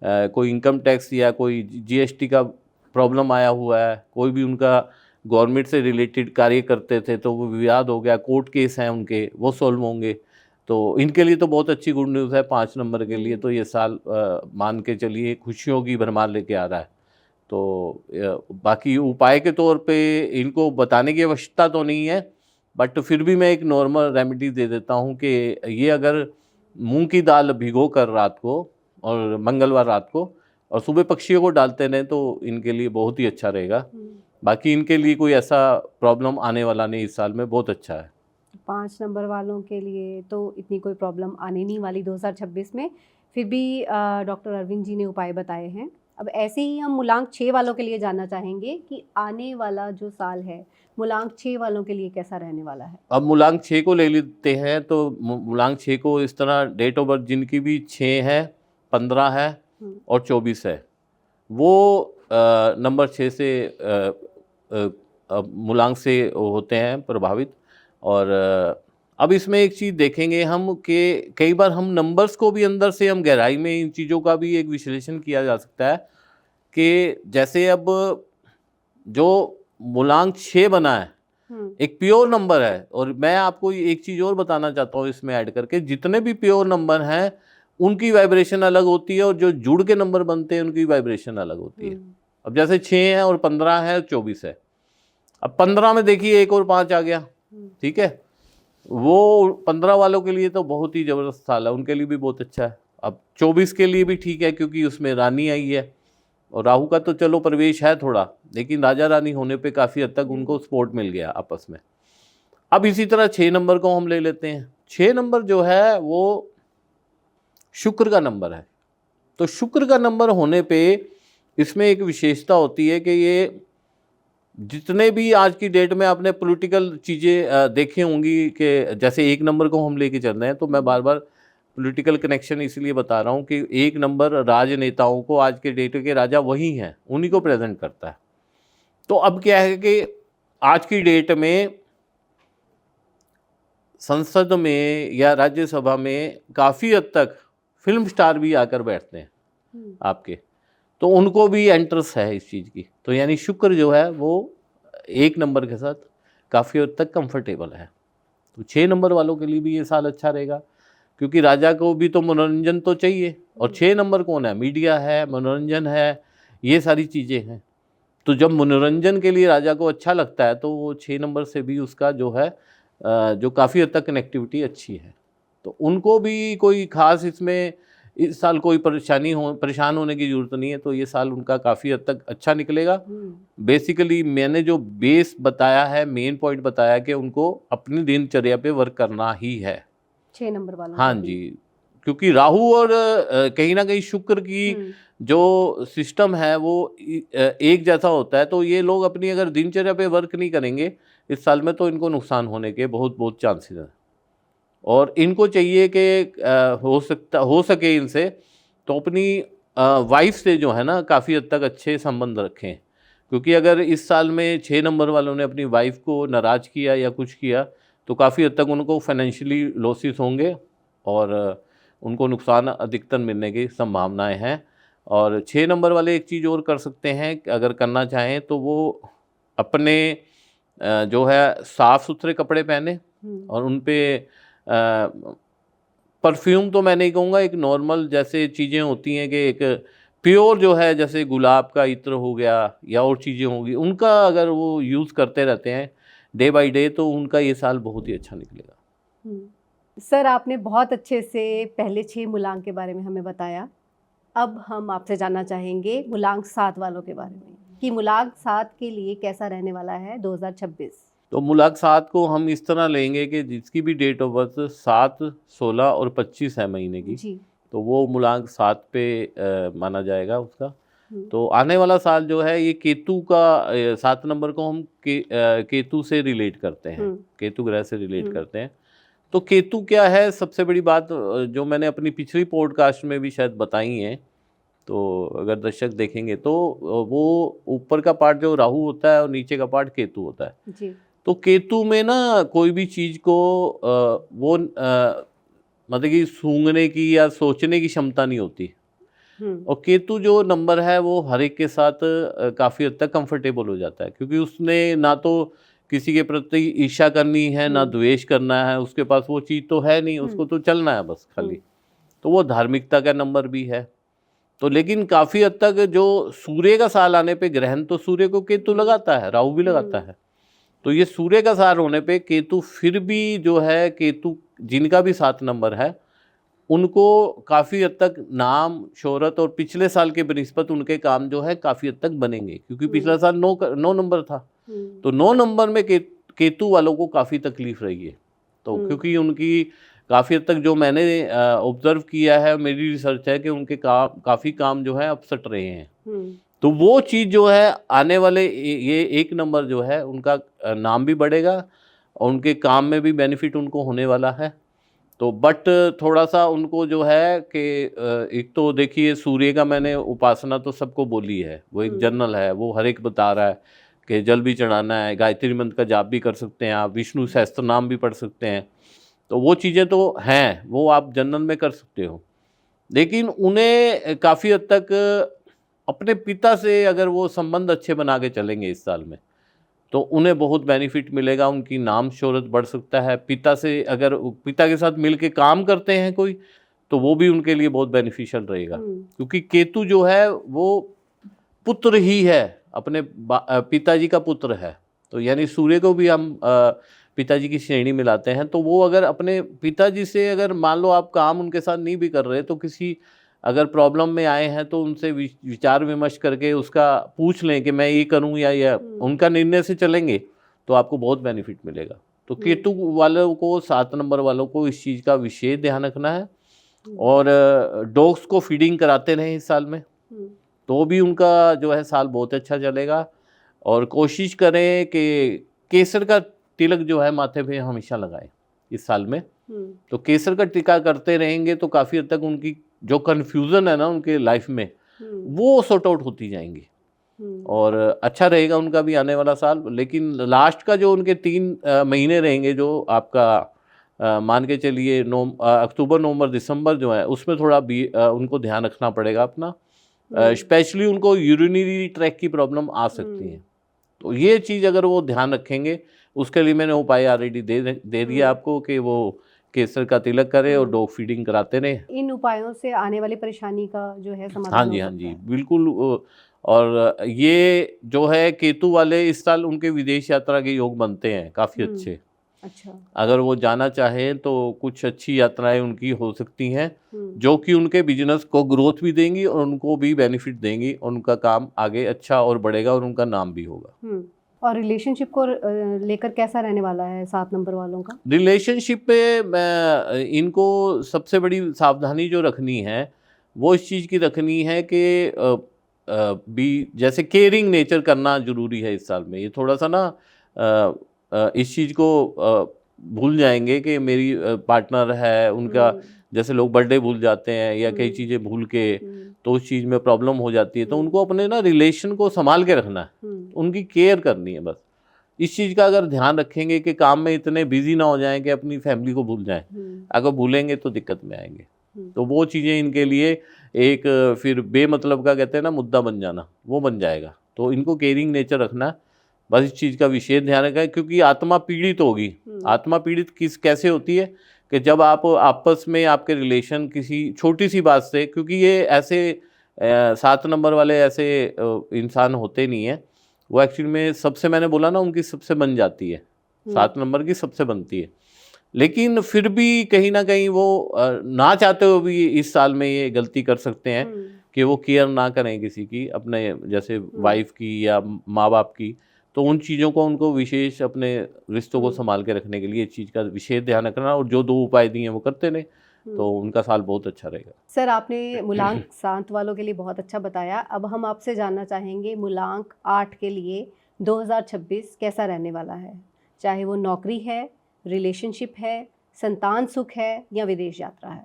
कोई इनकम टैक्स या कोई जीएसटी का प्रॉब्लम आया हुआ है, कोई भी उनका गवर्नमेंट से रिलेटेड कार्य करते थे तो वो विवाद हो गया, कोर्ट केस हैं उनके, वो सॉल्व होंगे। तो इनके लिए तो बहुत अच्छी गुड न्यूज़ है 5 नंबर के लिए। तो ये साल मान के चलिए खुशियों की भरमार लेके आ रहा है। तो बाकी उपाय के तौर पे इनको बताने की आवश्यकता तो नहीं है, बट फिर भी मैं एक नॉर्मल रेमेडी दे देता हूँ कि ये अगर मूंग की दाल भिगो कर रात को और मंगलवार रात को और सुबह पक्षियों को डालते रहें, तो इनके लिए बहुत ही अच्छा रहेगा। बाकी इनके लिए कोई ऐसा प्रॉब्लम आने वाला नहीं, इस साल में बहुत अच्छा है। 5 नंबर वालों के लिए तो इतनी कोई प्रॉब्लम आने नहीं वाली 2026 में। फिर भी डॉक्टर अरविंद जी ने उपाय बताए हैं। अब ऐसे ही हम मूलांक 6 वालों के लिए जानना चाहेंगे कि आने वाला जो साल है मूलांक 6 वालों के लिए कैसा रहने वाला है। अब मूलांक 6 को ले लेते हैं तो मूलांक 6 को इस तरह, डेट ऑफ बर्थ जिनकी भी 6 है, 15 है और 24 है, वो नंबर 6 से मूलांक से होते हैं प्रभावित। और अब इसमें एक चीज़ देखेंगे हम कि कई बार हम नंबर्स को भी अंदर से हम गहराई में इन चीज़ों का भी एक विश्लेषण किया जा सकता है कि जैसे अब जो मूलांक 6 बना है एक प्योर नंबर है। और मैं आपको एक चीज़ और बताना चाहता हूँ इसमें ऐड करके, जितने भी प्योर नंबर हैं उनकी वाइब्रेशन अलग होती है और जो जुड़ के नंबर बनते हैं उनकी वाइब्रेशन अलग होती है। अब जैसे 6 है और 15 है और 24 है, अब 15 में देखिए 1 और 5 आ गया, ठीक है, वो 15 वालों के लिए तो बहुत ही ज़बरदस्त साल है, उनके लिए भी बहुत अच्छा है। अब 24 के लिए भी ठीक है क्योंकि उसमें रानी आई है और राहु का तो चलो प्रवेश है थोड़ा, लेकिन राजा रानी होने पे काफ़ी हद तक उनको सपोर्ट मिल गया आपस में। अब इसी तरह 6 नंबर को हम ले लेते हैं। 6 नंबर जो है वो शुक्र का नंबर है। तो शुक्र का नंबर होने पे इसमें एक विशेषता होती है कि ये जितने भी आज की डेट में आपने पॉलिटिकल चीज़ें देखी होंगी कि जैसे 1 नंबर को हम लेके चल रहे हैं, तो मैं बार बार पॉलिटिकल कनेक्शन इसलिए बता रहा हूँ कि 1 नंबर राजनेताओं को, आज के डेट के राजा वही हैं, उन्हीं को प्रेजेंट करता है। तो अब क्या है कि आज की डेट में संसद में या राज्यसभा में काफ़ी हद तक फिल्म स्टार भी आकर बैठते हैं आपके, तो उनको भी इंटरेस्ट है इस चीज़ की। तो यानी शुक्र जो है वो 1 नंबर के साथ काफ़ी हद तक कंफर्टेबल है। तो 6 नंबर वालों के लिए भी ये साल अच्छा रहेगा क्योंकि राजा को भी तो मनोरंजन तो चाहिए, और 6 नंबर कौन है, मीडिया है, मनोरंजन है, ये सारी चीज़ें हैं। तो जब मनोरंजन के लिए राजा को अच्छा लगता है तो वो 6 नंबर से भी उसका जो है जो काफ़ी हद तक कनेक्टिविटी अच्छी है। तो उनको भी कोई ख़ास इसमें इस साल कोई परेशान होने की ज़रूरत नहीं है। तो ये साल उनका काफ़ी हद तक अच्छा निकलेगा। बेसिकली मैंने जो बेस बताया है, मेन पॉइंट बताया कि उनको अपनी दिनचर्या पे वर्क करना ही है 6 नंबर वालों हाँ को भी। जी, क्योंकि राहु और कहीं ना कहीं शुक्र की जो सिस्टम है वो एक जैसा होता है। तो ये लोग अपनी अगर दिनचर्या पे वर्क नहीं करेंगे इस साल में तो इनको नुकसान होने के बहुत बहुत चांसेस हैं। और इनको चाहिए कि हो सके इनसे तो अपनी वाइफ से जो है ना काफ़ी हद तक अच्छे संबंध रखें, क्योंकि अगर इस साल में 6 नंबर वालों ने अपनी वाइफ को नाराज़ किया या कुछ किया तो काफ़ी हद तक उनको फाइनेंशियली लॉसेस होंगे और उनको नुकसान अधिकतर मिलने की संभावनाएं हैं। और 6 नंबर वाले एक चीज़ और कर सकते हैं अगर करना चाहें तो वो अपने जो है साफ़ सुथरे कपड़े पहने और उन पे परफ्यूम तो मैं नहीं कहूँगा, एक नॉर्मल जैसे चीज़ें होती हैं कि एक प्योर जो है जैसे गुलाब का इत्र हो गया या और चीज़ें होंगी, उनका अगर वो यूज़ करते रहते हैं डे बाय डे तो उनका ये साल बहुत ही अच्छा निकलेगा। सर आपने बहुत अच्छे से पहले 6 मूलांक के बारे में हमें बताया। अब हम आपसे जानना चाहेंगे मूलांक 7 वालों के बारे में कि मूलांक 7 के लिए कैसा रहने वाला है 2026। तो मूलांक 7 को हम इस तरह लेंगे कि जिसकी भी डेट ऑफ बर्थ 7, 16 और 25 है महीने की जी। तो वो मूलांक 7 पे माना जाएगा उसका। तो आने वाला साल जो है ये केतु का 7 नंबर को हम केतु से रिलेट करते हैं, केतु ग्रह से रिलेट करते हैं। तो केतु क्या है, सबसे बड़ी बात जो मैंने अपनी पिछली पॉडकास्ट में भी शायद बताई है, तो अगर दर्शक देखेंगे तो वो ऊपर का पार्ट जो राहु होता है और नीचे का पार्ट केतु होता है जी। तो केतु में ना कोई भी चीज़ को वो मतलब कि सूंघने की या सोचने की क्षमता नहीं होती। और केतु जो नंबर है वो हर एक के साथ काफ़ी हद तक कंफर्टेबल हो जाता है, क्योंकि उसने ना तो किसी के प्रति ईर्ष्या करनी है ना द्वेष करना है, उसके पास वो चीज़ तो है नहीं, उसको तो चलना है बस खाली। तो वो धार्मिकता का नंबर भी है। तो लेकिन काफ़ी हद तक जो सूर्य का साल आने पे ग्रहण तो सूर्य को केतु लगाता है, राहु भी लगाता है। तो ये सूर्य का साल होने पे केतु फिर भी जो है, केतु जिनका भी 7 नंबर है उनको काफ़ी हद तक नाम शोहरत और पिछले साल के बनिस्बत उनके काम जो है काफ़ी हद तक बनेंगे, क्योंकि पिछला साल 9 नंबर था। तो 9 नंबर में केतु वालों को काफ़ी तकलीफ रही है। तो क्योंकि उनकी काफ़ी हद तक जो मैंने ऑब्जर्व किया है, मेरी रिसर्च है कि उनके काफ़ी काम जो है अपसट रहे हैं। तो वो चीज़ जो है आने वाले ये 1 नंबर जो है उनका नाम भी बढ़ेगा और उनके काम में भी बेनिफिट उनको होने वाला है। तो बट थोड़ा-सा उनको जो है कि एक तो देखिए सूर्य का मैंने उपासना तो सबको बोली है, वो एक जनरल है, वो हर एक बता रहा है कि जल भी चढ़ाना है, गायत्री मंत्र का जाप भी कर सकते हैं आप, विष्णु सहस्त्रनाम भी पढ़ सकते हैं। तो वो चीज़ें तो हैं, वो आप जनरल में कर सकते हो। लेकिन उन्हें काफ़ी हद तक अपने पिता से अगर वो संबंध अच्छे बना के चलेंगे इस साल में, तो उन्हें बहुत बेनिफिट मिलेगा, उनकी नाम शोहरत बढ़ सकता है। पिता से अगर पिता के साथ मिल के काम करते हैं कोई, तो वो भी उनके लिए बहुत बेनिफिशियल रहेगा। क्योंकि केतु जो है वो पुत्र ही है, अपने पिताजी का पुत्र है। तो यानी सूर्य को भी हम पिताजी की श्रेणी में लाते हैं। तो वो अगर अपने पिताजी से अगर मान लो आप काम उनके साथ नहीं भी कर रहे, तो किसी अगर प्रॉब्लम में आए हैं तो उनसे विचार विमर्श करके उसका पूछ लें कि मैं ये करूं या उनका निर्णय से चलेंगे, तो आपको बहुत बेनिफिट मिलेगा। तो केतु वालों को, 7 नंबर वालों को इस चीज़ का विशेष ध्यान रखना है और डॉग्स को फीडिंग कराते रहें इस साल में, तो भी उनका जो है साल बहुत अच्छा चलेगा। और कोशिश करें कि केसर का तिलक जो है माथे पे हमेशा लगाएं इस साल में। तो केसर का टीका करते रहेंगे तो काफ़ी हद तक उनकी जो कन्फ्यूज़न है ना उनके लाइफ में, वो सॉर्ट आउट होती जाएंगी और अच्छा रहेगा उनका भी आने वाला साल। लेकिन लास्ट का जो उनके 3 महीने रहेंगे, जो आपका मान के चलिए अक्टूबर, नवंबर, दिसंबर जो है, उसमें थोड़ा भी उनको ध्यान रखना पड़ेगा अपना। स्पेशली उनको यूरिनरी ट्रैक की प्रॉब्लम आ सकती है। तो ये चीज़ अगर वो ध्यान रखेंगे, उसके लिए मैंने उपाय ऑलरेडी दे दिया आपको कि वो केसर का तिलक करें और डॉग फीडिंग कराते रहे। इन उपायों से आने वाली परेशानी का जो है समाधान हाँ हो जी, हाँ सकता जी, है। बिल्कुल। और ये जो है केतु वाले इस साल उनके विदेश यात्रा के योग बनते हैं काफ़ी अच्छे। अच्छा। अगर वो जाना चाहें तो कुछ अच्छी यात्राएं उनकी हो सकती हैं, जो कि उनके बिजनेस को ग्रोथ भी देंगी और उनको भी बेनिफिट देंगी और उनका काम आगे अच्छा और बढ़ेगा और उनका नाम भी होगा। और रिलेशनशिप को लेकर कैसा रहने वाला है 7 नंबर वालों का? रिलेशनशिप पे मैं इनको सबसे बड़ी सावधानी जो रखनी है, वो इस चीज़ की रखनी है कि बी जैसे केयरिंग नेचर करना ज़रूरी है इस साल में। ये थोड़ा-सा ना इस चीज़ को भूल जाएँगे कि मेरी पार्टनर है, उनका जैसे लोग बर्थडे भूल जाते हैं या कई चीज़ें भूल के, तो उस चीज़ में प्रॉब्लम हो जाती है। तो उनको अपने ना रिलेशन को सँभाल के रखना है, उनकी केयर करनी है बस। इस चीज़ का अगर ध्यान रखेंगे कि काम में इतने बिजी ना हो जाएं कि अपनी फैमिली को भूल जाएं। अगर भूलेंगे तो दिक्कत में आएंगे। तो वो चीज़ें इनके लिए एक फिर बेमतलब का कहते हैं ना मुद्दा बन जाना, वो बन जाएगा। तो इनको केयरिंग नेचर रखना, बस इस चीज़ का विशेष ध्यान रखें, क्योंकि आत्मा पीड़ित होगी। आत्मा पीड़ित कैसे होती है कि जब आप आपस में आपके रिलेशन किसी छोटी सी बात से, क्योंकि ये ऐसे 7 नंबर वाले ऐसे इंसान होते नहीं हैं, वो एक्चुअली में सबसे, मैंने बोला ना, उनकी सबसे बन जाती है, 7 नंबर की सबसे बनती है। लेकिन फिर भी कहीं ना कहीं वो ना चाहते हुए भी इस साल में ये गलती कर सकते हैं कि वो केयर ना करें किसी की, अपने जैसे वाइफ की या माँ बाप की। तो उन चीज़ों को उनको विशेष अपने रिश्तों को संभाल के रखने के लिए इस चीज़ का विशेष ध्यान रखना, और जो 2 उपाय दिए हैं वो करते रहे, तो उनका साल बहुत अच्छा रहेगा। सर, आपने मूलांक 7 वालों के लिए बहुत अच्छा बताया। अब हम आपसे जानना चाहेंगे मूलांक 8 के लिए 2026 कैसा रहने वाला है, चाहे वो नौकरी है, रिलेशनशिप है, संतान सुख है या विदेश यात्रा है।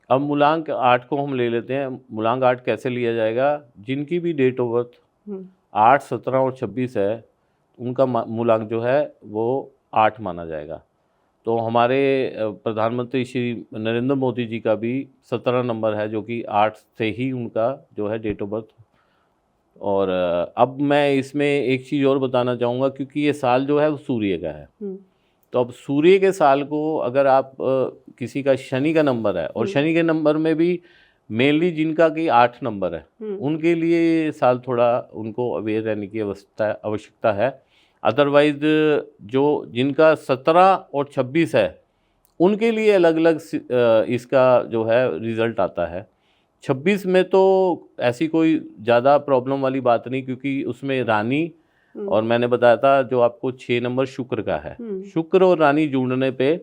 अब मूलांक 8 को हम ले लेते हैं। मूलांक 8 कैसे लिया जाएगा? जिनकी भी डेट ऑफ बर्थ 8, 17 और 26 है, उनका मूलांक जो है वो 8 माना जाएगा। तो हमारे प्रधानमंत्री श्री नरेंद्र मोदी जी का भी 17 नंबर है, जो कि 8 से ही उनका जो है डेट ऑफ बर्थ। और अब मैं इसमें एक चीज़ और बताना चाहूँगा, क्योंकि ये साल जो है वो सूर्य का है। तो अब सूर्य के साल को अगर आप किसी का शनि का नंबर है, और शनि के नंबर में भी मेनली जिनका कि 8 नंबर है, उनके लिए ये साल थोड़ा उनको अवेयर रहने की आवश्यकता है। अदरवाइज जो जिनका 17 और 26 है, उनके लिए अलग अलग इसका जो है रिज़ल्ट आता है। 26 में तो ऐसी कोई ज़्यादा प्रॉब्लम वाली बात नहीं, क्योंकि उसमें रानी, और मैंने बताया था जो आपको 6 नंबर शुक्र का है, शुक्र और रानी जुड़ने पे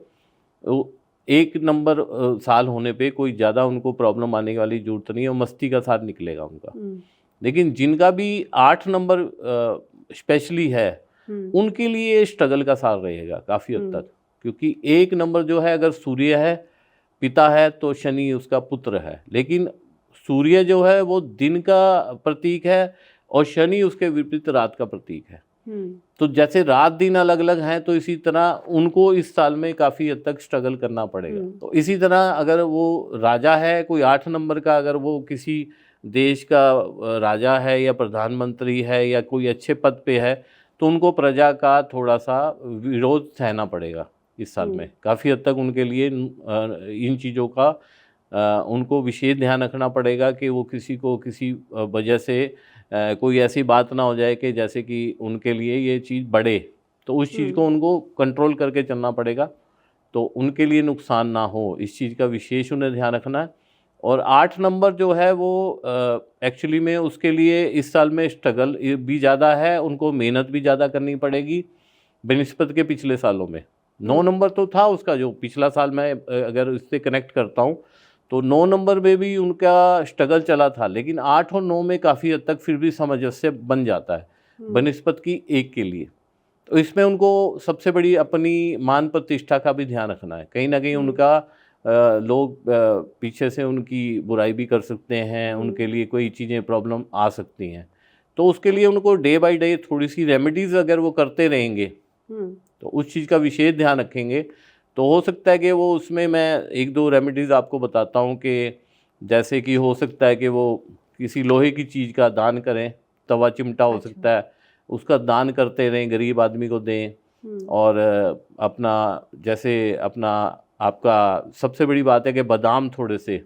एक नंबर साल होने पे कोई ज़्यादा उनको प्रॉब्लम आने वाली जरूरत नहीं है और मस्ती का साथ निकलेगा उनका। लेकिन जिनका भी 8 नंबर स्पेशली है, उनके लिए स्ट्रगल का साल रहेगा काफ़ी हद तक, क्योंकि एक नंबर जो है, अगर सूर्य है पिता है तो शनि उसका पुत्र है, लेकिन सूर्य जो है वो दिन का प्रतीक है और शनि उसके विपरीत रात का प्रतीक है। तो जैसे रात दिन अलग अलग हैं, तो इसी तरह उनको इस साल में काफ़ी हद तक स्ट्रगल करना पड़ेगा। तो इसी तरह अगर वो राजा है कोई 8 नंबर का, अगर वो किसी देश का राजा है या प्रधानमंत्री है या कोई अच्छे पद पे है, तो उनको प्रजा का थोड़ा सा विरोध सहना पड़ेगा इस साल में। काफ़ी हद तक उनके लिए इन चीज़ों का उनको विशेष ध्यान रखना पड़ेगा कि वो किसी को किसी वजह से कोई ऐसी बात ना हो जाए कि जैसे कि उनके लिए ये चीज़ बढ़े, तो उस चीज़ को उनको कंट्रोल करके चलना पड़ेगा, तो उनके लिए नुकसान ना हो, इस चीज़ का विशेष उन्हें ध्यान रखना है। और 8 नंबर जो है वो एक्चुअली में उसके लिए इस साल में स्ट्रगल भी ज़्यादा है, उनको मेहनत भी ज़्यादा करनी पड़ेगी बनिस्पत के पिछले सालों में। 9 नंबर तो था उसका जो पिछला साल, मैं अगर इससे कनेक्ट करता हूँ तो 9 नंबर में भी उनका स्ट्रगल चला था, लेकिन 8 और 9 में काफ़ी हद तक फिर भी सामंजस्य बन जाता है बनिस्पत की 1 के लिए। तो इसमें उनको सबसे बड़ी अपनी मान प्रतिष्ठा का भी ध्यान रखना है। कहीं ना कहीं उनका लोग पीछे से उनकी बुराई भी कर सकते हैं, उनके लिए कोई चीज़ें प्रॉब्लम आ सकती हैं, तो उसके लिए उनको डे बाय डे थोड़ी सी रेमेडीज़ अगर वो करते रहेंगे तो उस चीज़ का विशेष ध्यान रखेंगे, तो हो सकता है कि वो उसमें मैं 1-2 रेमेडीज़ आपको बताता हूँ कि जैसे कि हो सकता है कि वो किसी लोहे की चीज़ का दान करें, तवा चिमटा हो सकता है, उसका दान करते रहें, गरीब आदमी को दें। और अपना जैसे अपना आपका सबसे बड़ी बात है कि बादाम, थोड़े से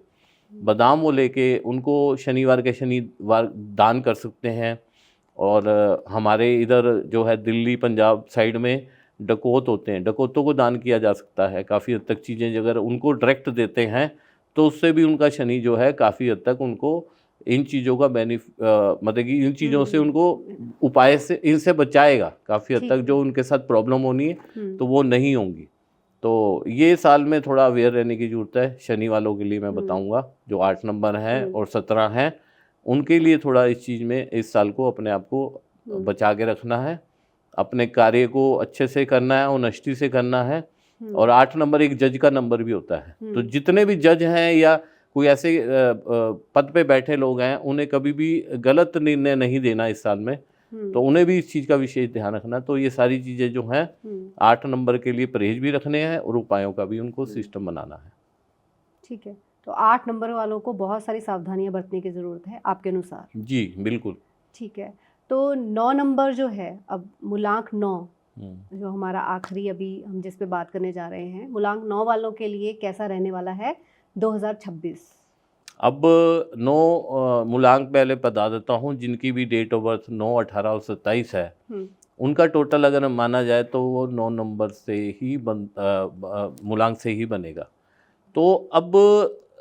बादाम वो लेके उनको शनिवार के शनिवार दान कर सकते हैं। और हमारे इधर जो है दिल्ली पंजाब साइड में डकौत होते हैं, डकौतों को दान किया जा सकता है। काफ़ी हद तक चीज़ें अगर उनको डायरेक्ट देते हैं तो उससे भी उनका शनि जो है काफ़ी हद तक उनको इन चीज़ों का मतलब कि इन चीज़ों से उनको उपाय से इनसे बचाएगा। काफ़ी हद तक जो उनके साथ प्रॉब्लम होनी है तो वो नहीं होंगी। तो ये साल में थोड़ा अवेयर रहने की ज़रूरत है। शनि वालों के लिए मैं बताऊंगा, जो 8 नंबर हैं और 17 हैं, उनके लिए थोड़ा इस चीज़ में इस साल को अपने आप को बचा के रखना है, अपने कार्य को अच्छे से करना है, ऑनेस्टी से करना है। और 8 नंबर एक जज का नंबर भी होता है, तो जितने भी जज हैं या कोई ऐसे पद पे बैठे लोग हैं, उन्हें कभी भी गलत निर्णय नहीं देना इस साल में, तो उन्हें भी इस चीज़ का विशेष ध्यान रखना। तो ये सारी चीज़ें जो हैं 8 नंबर के लिए परहेज भी रखने हैं और उपायों का भी उनको सिस्टम बनाना है। ठीक है, तो 8 नंबर वालों को बहुत सारी सावधानियां बरतने की ज़रूरत है आपके अनुसार? जी बिल्कुल। ठीक है, तो 9 नंबर जो है, अब मूलांक 9 जो हमारा आखिरी अभी हम जिस पे बात करने जा रहे हैं, मूलांक 9 वालों के लिए कैसा रहने वाला है 2026? अब 9 मूलांक पहले बता देता हूँ, जिनकी भी डेट ऑफ बर्थ 9, 18 और 27 है, उनका टोटल अगर माना जाए तो वो 9 नंबर से ही मूलांक से ही बनेगा। तो अब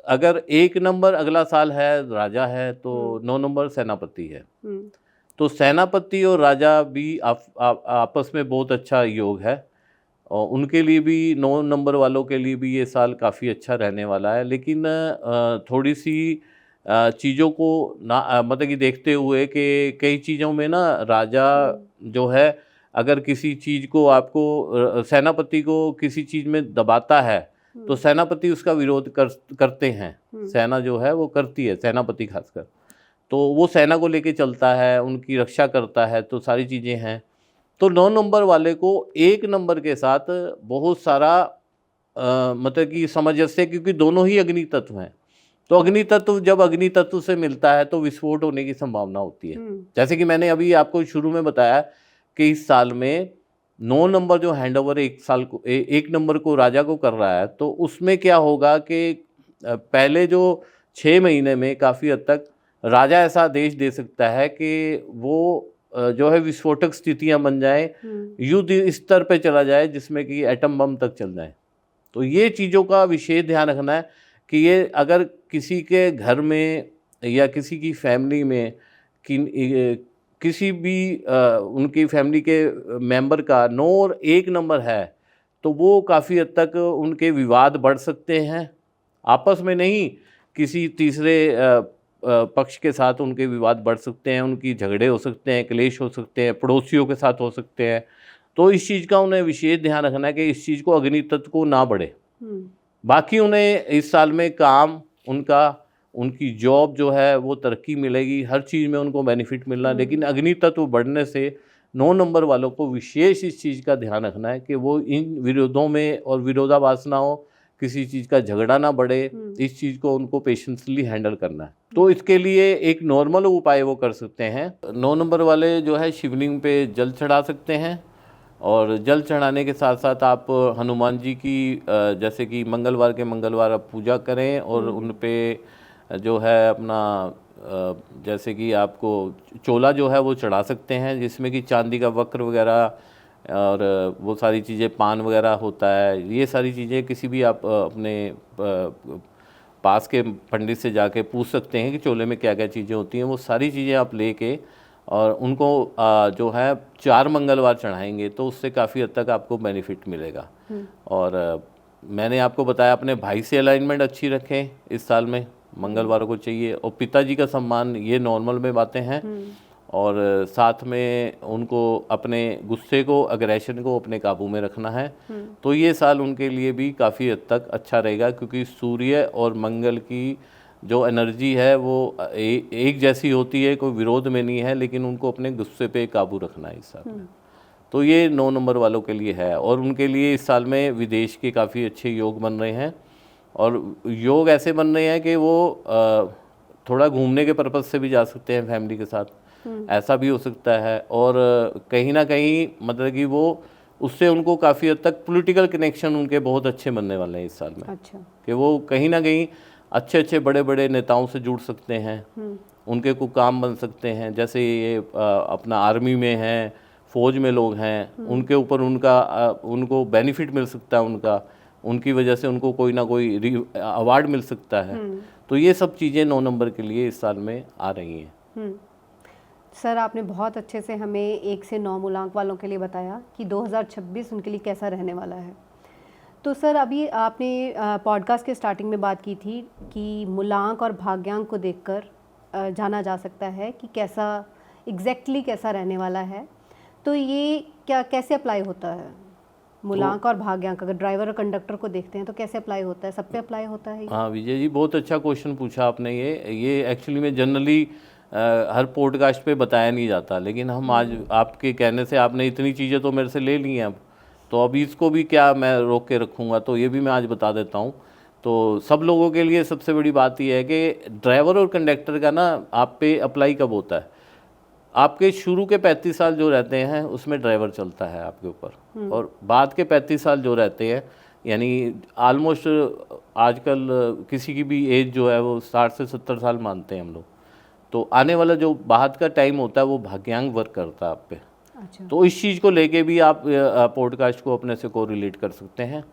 अगर 1 नंबर अगला साल है राजा है, तो 9 नंबर सेनापति है, तो सेनापति और राजा भी आपस में बहुत अच्छा योग है, और उनके लिए भी 9 नंबर वालों के लिए भी ये साल काफ़ी अच्छा रहने वाला है। लेकिन थोड़ी सी चीज़ों को ना मतलब कि देखते हुए कि कई चीज़ों में ना राजा जो है, अगर किसी चीज़ को आपको सेनापति को किसी चीज़ में दबाता है तो सेनापति उसका विरोध करते हैं। सेना जो है वो करती है, सेनापति खासकर, तो वो सेना को लेके चलता है, उनकी रक्षा करता है, तो सारी चीज़ें हैं। तो 9 नंबर वाले को 1 नंबर के साथ बहुत सारा मतलब कि सामंजस्य, क्योंकि दोनों ही अग्नि तत्व हैं, तो अग्नि तत्व जब अग्नि तत्व से मिलता है तो विस्फोट होने की संभावना होती है। जैसे कि मैंने अभी आपको शुरू में बताया कि इस साल में 9 नंबर जो हैंडओवर 1 नंबर को राजा को कर रहा है, तो उसमें क्या होगा कि पहले जो 6 महीने में काफ़ी हद तक राजा ऐसा आदेश दे सकता है कि वो जो है विस्फोटक स्थितियां बन जाए, युद्ध स्तर पे चला जाए जिसमें कि एटम बम तक चल जाए। तो ये चीज़ों का विशेष ध्यान रखना है कि ये अगर किसी के घर में या किसी की फैमिली में किसी भी उनकी फैमिली के मेंबर का 9 और 1 नंबर है, तो वो काफ़ी हद तक उनके विवाद बढ़ सकते हैं, आपस में नहीं, किसी तीसरे पक्ष के साथ उनके विवाद बढ़ सकते हैं, उनकी झगड़े हो सकते हैं, क्लेश हो सकते हैं, पड़ोसियों के साथ हो सकते हैं। तो इस चीज़ का उन्हें विशेष ध्यान रखना है कि इस चीज़ को अग्नि तत्व को ना बढ़े। बाकी उन्हें इस साल में काम उनका, उनकी जॉब जो है वो तरक्की मिलेगी, हर चीज़ में उनको बेनिफिट मिलना, लेकिन अग्नि तत्व बढ़ने से 9 नंबर वालों को विशेष इस चीज़ का ध्यान रखना है कि वो इन विरोधों में और विरोधाभास ना हो, किसी चीज़ का झगड़ा ना बढ़े, इस चीज़ को उनको पेशेंसली हैंडल करना है। तो इसके लिए एक नॉर्मल उपाय वो कर सकते हैं। 9 नंबर वाले जो है शिवलिंग पे जल चढ़ा सकते हैं, और जल चढ़ाने के साथ साथ आप हनुमान जी की जैसे कि मंगलवार के मंगलवार आप पूजा करें, और उन पे जो है अपना जैसे कि आपको चोला जो है वो चढ़ा सकते हैं, जिसमें कि चांदी का वक्र वगैरह और वो सारी चीज़ें, पान वगैरह होता है, ये सारी चीज़ें किसी भी आप अपने पास के पंडित से जाके पूछ सकते हैं कि चोले में क्या क्या चीज़ें होती हैं। वो सारी चीज़ें आप लेके और उनको जो है 4 मंगलवार चढ़ाएंगे तो उससे काफ़ी हद तक आपको बेनिफिट मिलेगा। और मैंने आपको बताया अपने भाई से अलाइनमेंट अच्छी रखें, इस साल में मंगलवार को चाहिए, और पिताजी का सम्मान, ये नॉर्मल में बातें हैं। और साथ में उनको अपने गुस्से को, अग्रेशन को अपने काबू में रखना है। तो ये साल उनके लिए भी काफ़ी हद तक अच्छा रहेगा, क्योंकि सूर्य और मंगल की जो एनर्जी है वो एक जैसी होती है, कोई विरोध में नहीं है, लेकिन उनको अपने गुस्से पे काबू रखना है इस साल में। तो ये 9 नंबर वालों के लिए है, और उनके लिए इस साल में विदेश के काफ़ी अच्छे योग बन रहे हैं, और योग ऐसे बन रहे हैं कि वो थोड़ा घूमने के पर्पज़ से भी जा सकते हैं फैमिली के साथ, ऐसा भी हो सकता है। और कहीं ना कहीं मतलब कि वो उससे उनको काफ़ी हद तक पॉलिटिकल कनेक्शन उनके बहुत अच्छे बनने वाले हैं इस साल में। अच्छा। कि वो कहीं ना कहीं अच्छे अच्छे बड़े बड़े नेताओं से जुड़ सकते हैं, उनके को काम बन सकते हैं, जैसे ये अपना आर्मी में हैं, फौज में लोग हैं, उनके ऊपर उनको बेनिफिट मिल सकता है, उनकी वजह से उनको कोई ना कोई अवार्ड मिल सकता है। तो ये सब चीज़ें 9 नंबर के लिए इस साल में आ रही हैं। सर, आपने बहुत अच्छे से हमें 1 से 9 मूलांक वालों के लिए बताया कि 2026 उनके लिए कैसा रहने वाला है। तो सर, अभी आपने पॉडकास्ट के स्टार्टिंग में बात की थी कि मूलांक और भाग्यांक को देखकर जाना जा सकता है कि कैसा एग्जैक्टली कैसा रहने वाला है। तो ये कैसे अप्लाई होता है मूलांक और भाग्यांक? अगर ड्राइवर और कंडक्टर को देखते हैं तो कैसे अप्लाई होता है? सब पे अप्लाई होता है? हाँ विजय जी, बहुत अच्छा क्वेश्चन पूछा आपने। ये एक्चुअली में जनरली हर पॉडकास्ट पे बताया नहीं जाता, लेकिन हम आज आपके कहने से आपने इतनी चीज़ें तो मेरे से ले ली हैं, अब तो अभी इसको भी क्या मैं रोक के रखूँगा, तो ये भी मैं आज बता देता हूँ। तो सब लोगों के लिए सबसे बड़ी बात यह है कि ड्राइवर और कंडक्टर का ना आप पे अप्लाई कब होता है? आपके शुरू के 35 साल जो रहते हैं उसमें ड्राइवर चलता है आपके ऊपर, और बाद के 35 साल जो रहते हैं, यानी ऑलमोस्ट आजकल किसी की भी एज जो है वो 60 से 70 साल मानते हैं हम लोग। तो आने वाला जो बाद का टाइम होता है वो भाग्यांक वर्क करता है आप पे। अच्छा। तो इस चीज़ को लेके भी आप पॉडकास्ट को अपने से को रिलेट कर सकते हैं,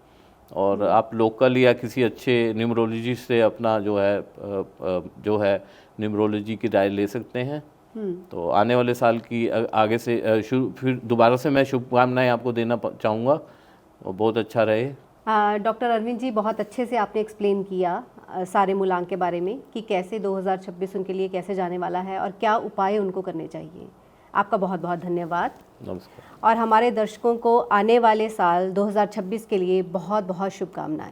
और आप लोकल या किसी अच्छे न्यूमरोलॉजिस्ट से अपना जो है न्यूमरोलॉजी की राय ले सकते हैं। तो आने वाले साल की आगे से फिर दोबारा से मैं शुभकामनाएं आपको देना चाहूँगा, और बहुत अच्छा रहे। डॉक्टर अरविंद जी, बहुत अच्छे से आपने एक्सप्लेन किया सारे मूलांक के बारे में कि कैसे 2026 उनके लिए कैसे जाने वाला है और क्या उपाय उनको करने चाहिए। आपका बहुत बहुत धन्यवाद। नमस्कार। और हमारे दर्शकों को आने वाले साल 2026 के लिए बहुत बहुत शुभकामनाएं।